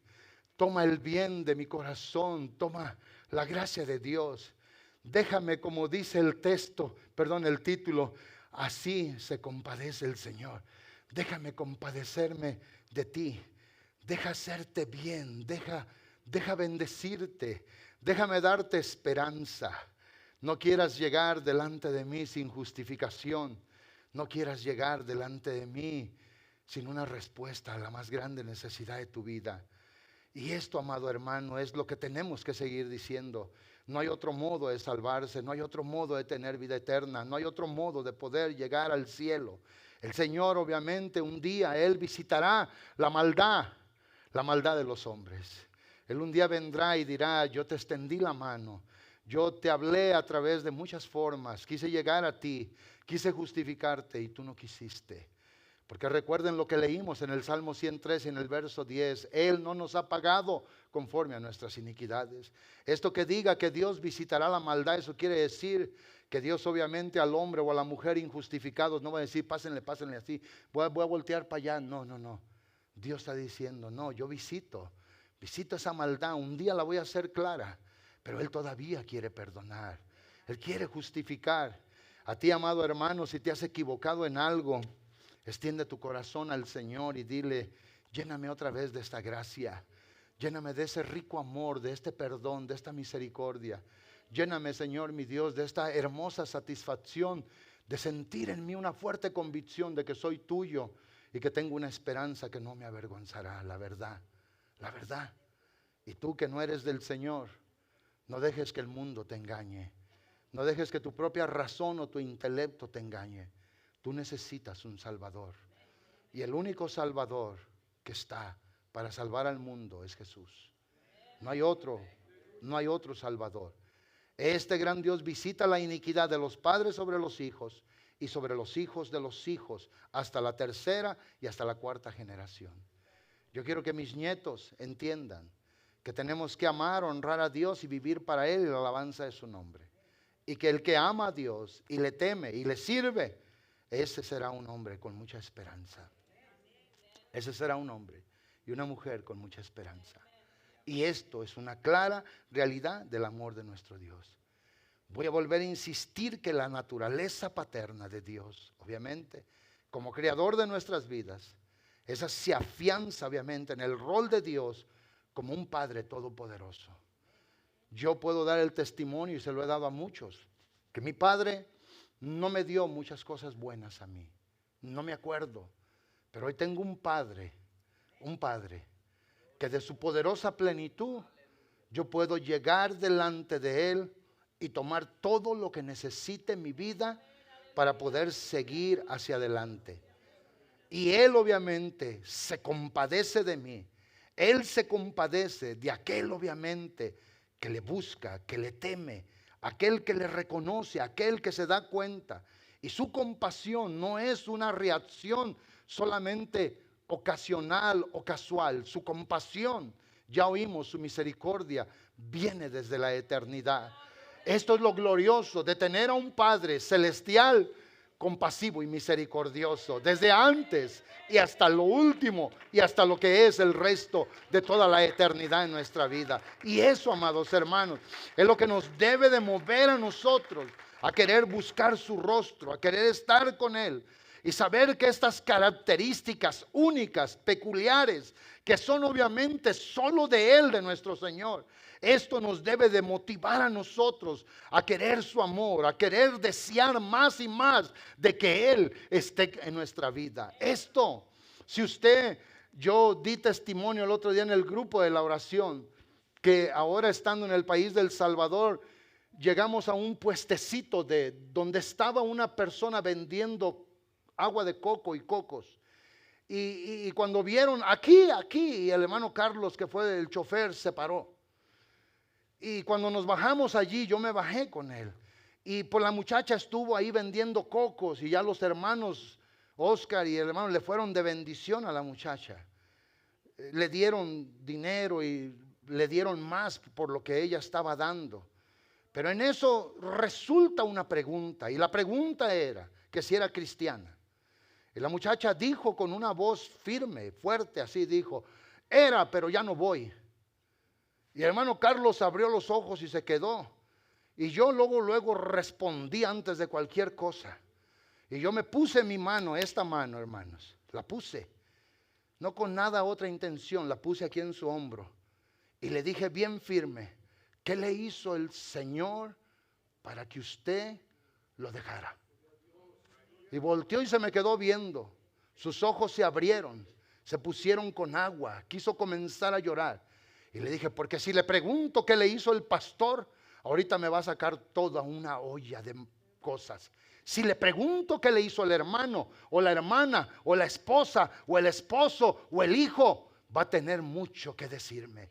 toma el bien de mi corazón, toma la gracia de Dios. Déjame, como dice el texto, el título, así se compadece el Señor. Déjame compadecerme de ti. Deja hacerte bien, deja bendecirte, déjame darte esperanza. No quieras llegar delante de mí sin justificación. No quieras llegar delante de mí sin una respuesta a la más grande necesidad de tu vida. Y esto, amado hermano, es lo que tenemos que seguir diciendo. No hay otro modo de salvarse, no hay otro modo de tener vida eterna, no hay otro modo de poder llegar al cielo. El Señor obviamente un día Él visitará la maldad de los hombres. Él un día vendrá y dirá, yo te extendí la mano, yo te hablé a través de muchas formas, quise llegar a ti, quise justificarte y tú no quisiste. Porque recuerden lo que leímos en el Salmo 103 y en el verso 10. Él no nos ha pagado conforme a nuestras iniquidades. Esto que diga que Dios visitará la maldad, eso quiere decir que Dios obviamente al hombre o a la mujer injustificados no va a decir, pásenle así, voy a voltear para allá. No. Dios está diciendo, no, yo visito esa maldad, un día la voy a hacer clara, pero Él todavía quiere perdonar. Él quiere justificar. A ti, amado hermano, si te has equivocado en algo, extiende tu corazón al Señor y dile, lléname otra vez de esta gracia. Lléname de ese rico amor, de este perdón, de esta misericordia. Lléname, Señor, mi Dios, de esta hermosa satisfacción de sentir en mí una fuerte convicción de que soy tuyo y que tengo una esperanza que no me avergonzará, la verdad. La verdad. Y tú que no eres del Señor, no dejes que el mundo te engañe. No dejes que tu propia razón o tu intelecto te engañe. Tú necesitas un Salvador. Y el único Salvador que está para salvar al mundo es Jesús. No hay otro Salvador. Este gran Dios visita la iniquidad de los padres sobre los hijos y sobre los hijos de los hijos hasta la tercera y hasta la cuarta generación. Yo quiero que mis nietos entiendan que tenemos que amar, honrar a Dios y vivir para Él y la alabanza de su nombre. Y que el que ama a Dios y le teme y le sirve, ese será un hombre con mucha esperanza. Ese será un hombre y una mujer con mucha esperanza. Y esto es una clara realidad del amor de nuestro Dios. Voy a volver a insistir que la naturaleza paterna de Dios, obviamente, como creador de nuestras vidas, esa se afianza obviamente en el rol de Dios como un Padre todopoderoso. Yo puedo dar el testimonio, y se lo he dado a muchos, que mi Padre no me dio muchas cosas buenas a mí. No me acuerdo. Pero hoy tengo un Padre, que de su poderosa plenitud yo puedo llegar delante de Él y tomar todo lo que necesite en mi vida para poder seguir hacia adelante. Y Él obviamente se compadece de mí. Él se compadece de aquel obviamente que le busca, que le teme, aquel que le reconoce, aquel que se da cuenta. Y su compasión no es una reacción solamente ocasional o casual. Su compasión, ya oímos, su misericordia viene desde la eternidad. Esto es lo glorioso de tener a un Padre celestial, compasivo y misericordioso, desde antes y hasta lo último y hasta lo que es el resto de toda la eternidad en nuestra vida. Y eso, amados hermanos, es lo que nos debe de mover a nosotros a querer buscar su rostro, a querer estar con Él y saber que estas características únicas, peculiares, que son obviamente solo de Él, de nuestro Señor, esto nos debe de motivar a nosotros a querer su amor, a querer desear más y más de que Él esté en nuestra vida. Esto, yo di testimonio el otro día en el grupo de la oración, que ahora estando en el país del Salvador, llegamos a un puestecito de donde estaba una persona vendiendo agua de coco y cocos. Y cuando vieron aquí, y el hermano Carlos, que fue el chofer, se paró. Y cuando nos bajamos allí, yo me bajé con él. Y pues la muchacha estuvo ahí vendiendo cocos y ya los hermanos Oscar y el hermano le fueron de bendición a la muchacha. Le dieron dinero y le dieron más por lo que ella estaba dando. Pero en eso resulta una pregunta, y la pregunta era que si era cristiana. Y la muchacha dijo con una voz firme, fuerte, así dijo: era, pero ya no voy. Y el hermano Carlos abrió los ojos y se quedó. Y yo luego respondí antes de cualquier cosa. Y yo me puse mi mano, esta mano, hermanos, la puse, no con nada otra intención, la puse aquí en su hombro. Y le dije bien firme: ¿qué le hizo el Señor para que usted lo dejara? Y volteó y se me quedó viendo. Sus ojos se abrieron, se pusieron con agua, quiso comenzar a llorar. Y le dije: porque si le pregunto qué le hizo el pastor, ahorita me va a sacar toda una olla de cosas. Si le pregunto qué le hizo el hermano, o la hermana, o la esposa, o el esposo, o el hijo, va a tener mucho que decirme.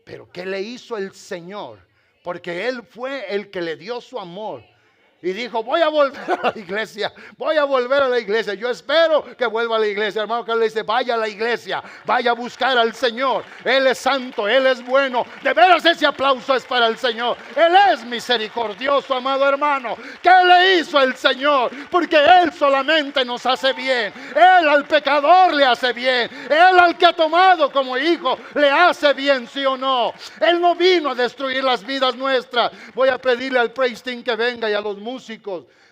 Pero ¿qué le hizo el Señor? Porque Él fue el que le dio su amor. Y dijo, voy a volver a la iglesia, voy a volver a la iglesia. Yo espero que vuelva a la iglesia. Hermano, que le dice, vaya a la iglesia, vaya a buscar al Señor. Él es santo, Él es bueno. De veras ese aplauso es para el Señor. Él es misericordioso, amado hermano. ¿Qué le hizo el Señor? Porque Él solamente nos hace bien. Él al pecador le hace bien. Él al que ha tomado como hijo le hace bien, ¿sí o no? Él no vino a destruir las vidas nuestras. Voy a pedirle al praise team que venga y a los músicos.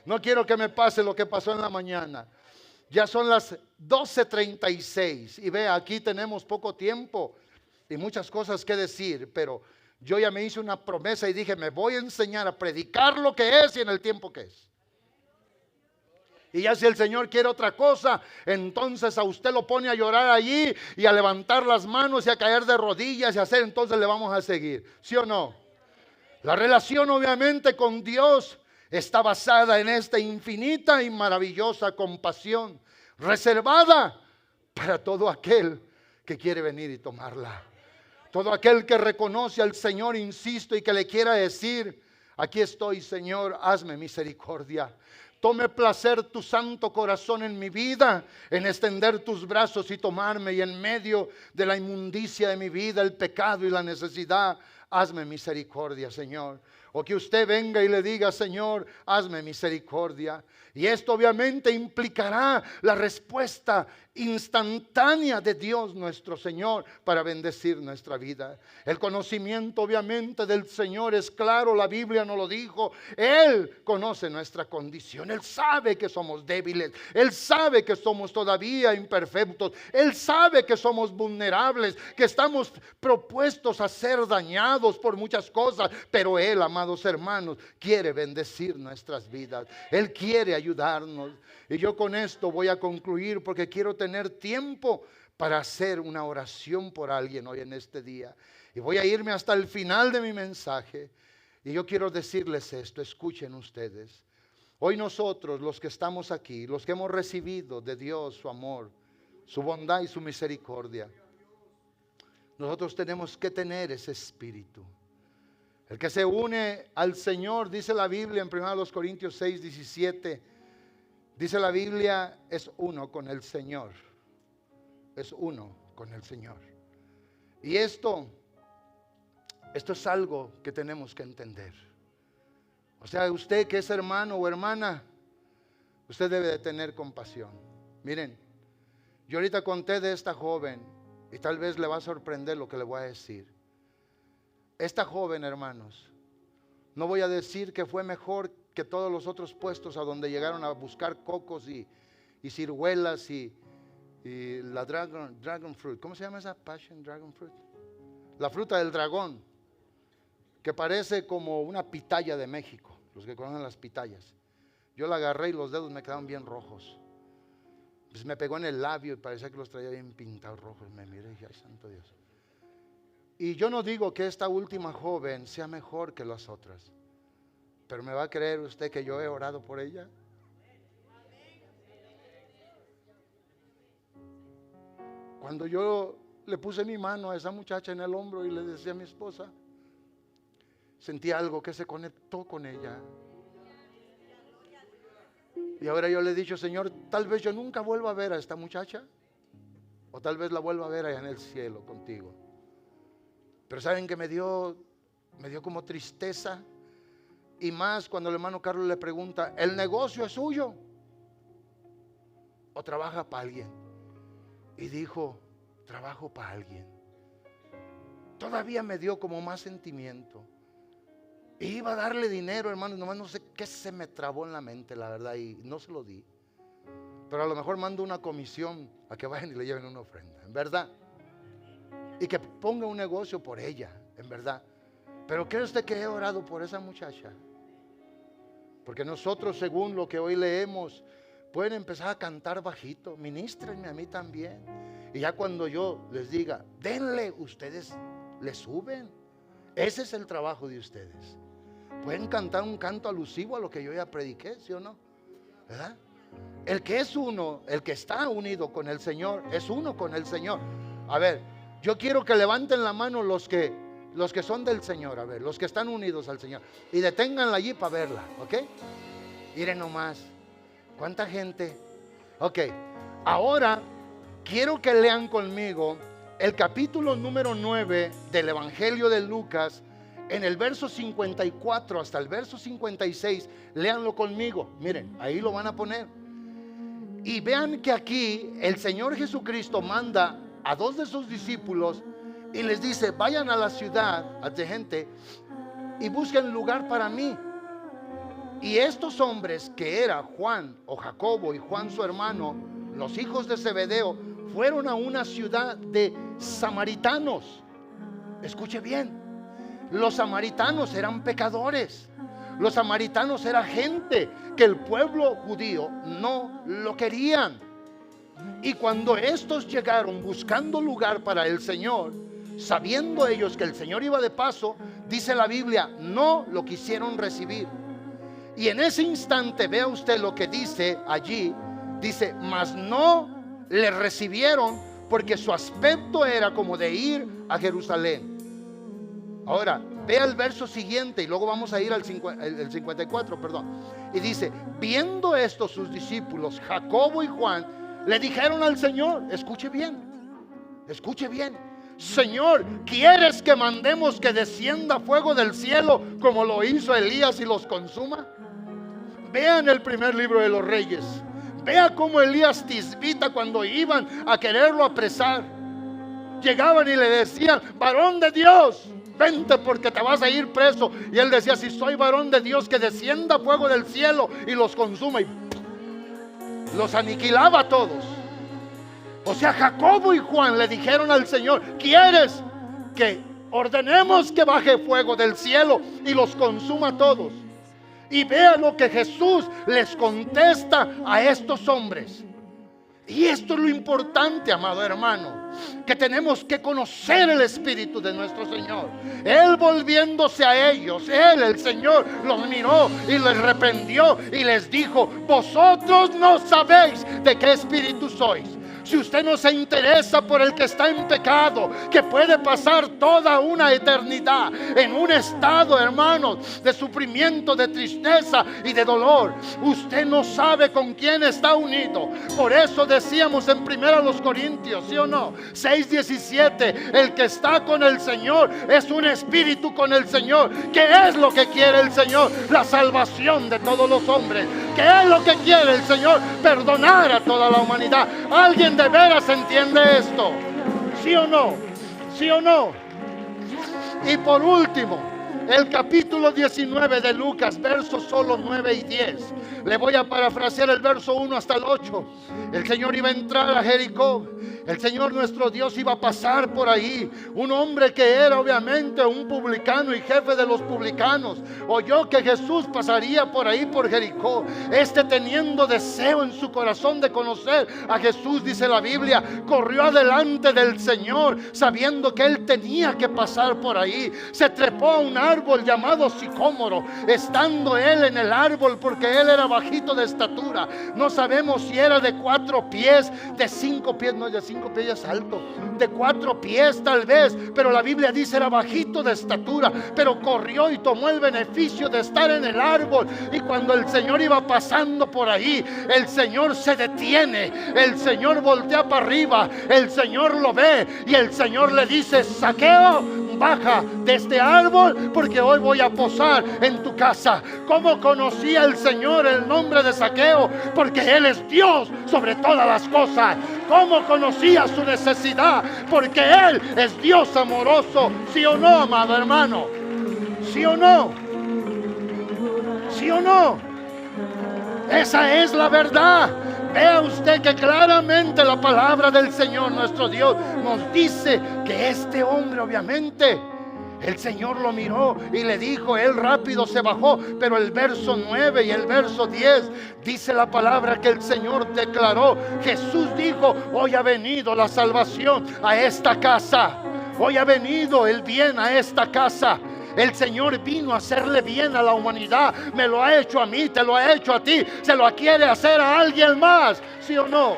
No quiero que me pase lo que pasó en la mañana. Ya son las 12:36 y vea, aquí tenemos poco tiempo y muchas cosas que decir, pero yo ya me hice una promesa y dije, me voy a enseñar a predicar lo que es y en el tiempo que es. Y ya si el Señor quiere otra cosa, entonces a usted lo pone a llorar allí y a levantar las manos y a caer de rodillas y a hacer, entonces le vamos a seguir, ¿sí o no? La relación obviamente con Dios está basada en esta infinita y maravillosa compasión, reservada para todo aquel que quiere venir y tomarla. Todo aquel que reconoce al Señor, insisto, y que le quiera decir, aquí estoy, Señor, hazme misericordia. Tome placer tu santo corazón en mi vida, en extender tus brazos y tomarme, y en medio de la inmundicia de mi vida, el pecado y la necesidad, hazme misericordia, Señor. O que usted venga y le diga, Señor, hazme misericordia. Y esto obviamente implicará la respuesta instantánea de Dios nuestro Señor para bendecir nuestra vida. El conocimiento obviamente del Señor es claro, la Biblia nos lo dijo. Él conoce nuestra condición, Él sabe que somos débiles, Él sabe que somos todavía imperfectos, Él sabe que somos vulnerables, que estamos propuestos a ser dañados por muchas cosas, pero Él, amados hermanos, quiere bendecir nuestras vidas, Él quiere ayudarnos. Y yo con esto voy a concluir porque quiero tener tiempo para hacer una oración por alguien hoy en este día. Y voy a irme hasta el final de mi mensaje. Y yo quiero decirles esto, escuchen ustedes. Hoy nosotros, los que estamos aquí, los que hemos recibido de Dios su amor, su bondad y su misericordia, nosotros tenemos que tener ese espíritu. El que se une al Señor, dice la Biblia en 1 Corintios 6:17, dice la Biblia, es uno con el Señor. Es uno con el Señor. Y esto es algo que tenemos que entender. O sea, usted que es hermano o hermana, usted debe de tener compasión. Miren, yo ahorita conté de esta joven y tal vez le va a sorprender lo que le voy a decir. Esta joven, hermanos, no voy a decir que fue mejor que todos los otros puestos a donde llegaron a buscar cocos y ciruelas y la dragon fruit. ¿Cómo se llama esa? Passion dragon fruit. La fruta del dragón, que parece como una pitaya de México, los que conocen las pitayas. Yo la agarré y los dedos me quedaron bien rojos. Pues me pegó en el labio y parecía que los traía bien pintados rojos. Me miré y dije, ay, santo Dios. Y yo no digo que esta última joven sea mejor que las otras, pero ¿me va a creer usted que yo he orado por ella? Cuando yo le puse mi mano a esa muchacha en el hombro y le decía a mi esposa, sentí algo que se conectó con ella. Y ahora yo le he dicho, Señor, tal vez yo nunca vuelva a ver a esta muchacha, o tal vez la vuelva a ver allá en el cielo contigo. Pero ¿saben que me dio como tristeza? Y más cuando el hermano Carlos le pregunta, ¿el negocio es suyo o trabaja para alguien? Y dijo, trabajo para alguien. Todavía me dio como más sentimiento. Y iba a darle dinero, hermano, nomás no sé qué se me trabó en la mente, la verdad, y no se lo di. Pero a lo mejor mando una comisión a que vayan y le lleven una ofrenda, en verdad. Y que ponga un negocio por ella, en verdad. Pero ¿cree usted que he orado por esa muchacha? Porque nosotros, según lo que hoy leemos, pueden empezar a cantar bajito. Ministrenme a mí también. Y ya cuando yo les diga, denle, ustedes le suben. Ese es el trabajo de ustedes. Pueden cantar un canto alusivo a lo que yo ya prediqué, ¿sí o no? ¿Verdad? El que es uno, el que está unido con el Señor, es uno con el Señor. A ver, yo quiero que levanten la mano los que Los que son del Señor, a ver, los que están unidos al Señor. Y deténganla allí para verla, ¿ok? Miren nomás, ¿cuánta gente? Ok, ahora quiero que lean conmigo el capítulo número 9 del Evangelio de Lucas, en el verso 54 hasta el verso 56. Léanlo conmigo, miren, ahí lo van a poner. Y vean que aquí el Señor Jesucristo manda a 2 de sus discípulos y les dice: vayan a la ciudad, a la gente, y busquen lugar para mí. Y estos hombres, que era Juan o Jacobo y Juan su hermano, los hijos de Zebedeo, fueron a una ciudad de samaritanos. Escuche bien, los samaritanos eran pecadores. Los samaritanos era gente que el pueblo judío no lo querían. Y cuando estos llegaron buscando lugar para el Señor, sabiendo ellos que el Señor iba de paso, dice la Biblia, no lo quisieron recibir. Y en ese instante, vea usted lo que dice allí, dice: mas no le recibieron, porque su aspecto era como de ir a Jerusalén. Ahora, vea el verso siguiente y luego vamos a ir al 54, perdón. Y dice: viendo esto sus discípulos, Jacobo y Juan, le dijeron al Señor, escuche bien, Señor, ¿quieres que mandemos que descienda fuego del cielo como lo hizo Elías y los consuma? Vean el primer libro de los Reyes. Vea cómo Elías Tisbita, cuando iban a quererlo apresar, llegaban y le decían: varón de Dios, vente porque te vas a ir preso. Y él decía: si soy varón de Dios, que descienda fuego del cielo y los consuma. Y los aniquilaba a todos. O sea, Jacobo y Juan le dijeron al Señor: ¿quieres que ordenemos que baje fuego del cielo y los consuma a todos? Y vea lo que Jesús les contesta a estos hombres. Y esto es lo importante, amado hermano, que tenemos que conocer el Espíritu de nuestro Señor. Él, volviéndose a ellos, el Señor, los miró y les reprendió y les dijo: vosotros no sabéis de qué espíritu sois. Si usted no se interesa por el que está en pecado, que puede pasar toda una eternidad en un estado, hermanos, de sufrimiento, de tristeza y de dolor, usted no sabe con quién está unido. Por eso decíamos en 1 Corintios, ¿sí o no? 6:17, el que está con el Señor es un espíritu con el Señor. ¿Qué es lo que quiere el Señor? La salvación de todos los hombres. ¿Qué es lo que quiere el Señor? Perdonar a toda la humanidad. ¿Alguien de veras entiende esto? ¿Sí o no? ¿Sí o no? Y por último, el capítulo 19 de Lucas, versos solo 9 y 10. Le voy a parafrasear el verso 1 hasta el 8. El Señor iba a entrar a Jericó. El Señor nuestro Dios iba a pasar por ahí. Un hombre que era obviamente un publicano y jefe de los publicanos, oyó que Jesús pasaría por ahí, por Jericó. Teniendo deseo en su corazón de conocer a Jesús, dice la Biblia, corrió adelante del Señor, sabiendo que él tenía que pasar por ahí. Se trepó a un árbol llamado sicómoro. Estando él en el árbol, porque él era bajito de estatura, no sabemos si era de 4 pies, de 5 pies, no, de 5 pies ya es alto, de 4 pies tal vez, pero la Biblia dice era bajito de estatura, pero corrió y tomó el beneficio de estar en el árbol. Y cuando el Señor iba pasando por ahí, el Señor se detiene, el Señor voltea para arriba, el Señor lo ve y el Señor le dice: Zaqueo, baja de este árbol porque hoy voy a posar en tu casa. ¿Cómo conocía el Señor el nombre de Zaqueo? Porque Él es Dios sobre todas las cosas. ¿Cómo conocía su necesidad? Porque Él es Dios amoroso. ¿Sí o no, amado hermano? ¿Sí o no? ¿Sí o no? Esa es la verdad. Vea usted que claramente la palabra del Señor nuestro Dios nos dice que este hombre, obviamente, el Señor lo miró y le dijo, él rápido se bajó. Pero el verso 9 y el verso 10 dice la palabra que el Señor declaró. Jesús dijo: hoy ha venido la salvación a esta casa. Hoy ha venido el bien a esta casa. El Señor vino a hacerle bien a la humanidad. Me lo ha hecho a mí, te lo ha hecho a ti. Se lo quiere hacer a alguien más, ¿sí o no?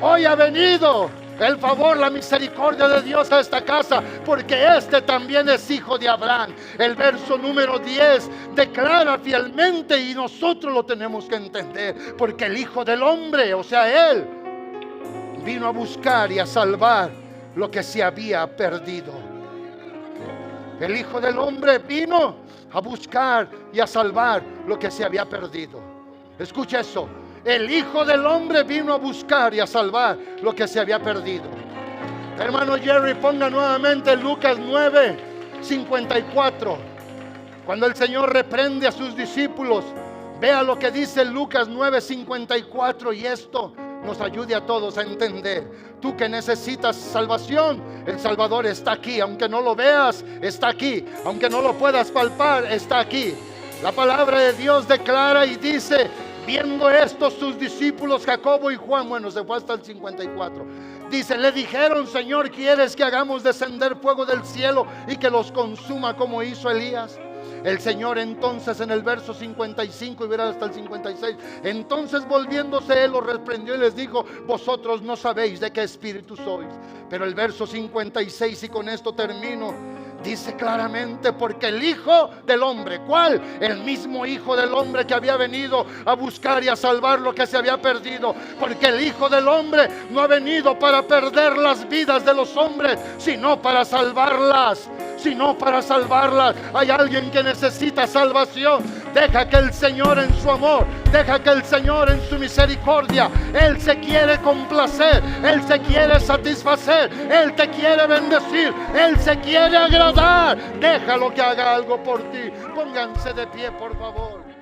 Hoy ha venido el favor, la misericordia de Dios a esta casa, porque este también es hijo de Abraham. El verso número 10 declara fielmente, y nosotros lo tenemos que entender, porque el Hijo del Hombre, o sea, Él, vino a buscar y a salvar lo que se había perdido. El Hijo del Hombre vino a buscar y a salvar lo que se había perdido. Escucha eso. El Hijo del Hombre vino a buscar y a salvar lo que se había perdido. Hermano Jerry, ponga nuevamente Lucas 9:54. Cuando el Señor reprende a sus discípulos, vea lo que dice Lucas 9:54, y esto nos ayude a todos a entender. Tú que necesitas salvación, el Salvador está aquí. Aunque no lo veas, está aquí. Aunque no lo puedas palpar, está aquí. La palabra de Dios declara y dice: viendo esto, sus discípulos Jacobo y Juan, bueno, se fue hasta el 54. Dice, le dijeron: Señor, ¿quieres que hagamos descender fuego del cielo y que los consuma como hizo Elías? El Señor entonces, en el verso 55 y verá hasta el 56, entonces volviéndose Él los reprendió y les dijo: vosotros no sabéis de qué espíritu sois. Pero el verso 56, y con esto termino, dice claramente: porque el Hijo del Hombre, ¿cuál? El mismo Hijo del Hombre que había venido a buscar y a salvar lo que se había perdido. Porque el Hijo del Hombre no ha venido para perder las vidas de los hombres, sino para salvarlas. Hay alguien que necesita salvación. Deja que el Señor en su amor, deja que el Señor en su misericordia, Él se quiere complacer, Él se quiere satisfacer, Él te quiere bendecir, Él se quiere agradar. Déjalo que haga algo por ti. Pónganse de pie, por favor.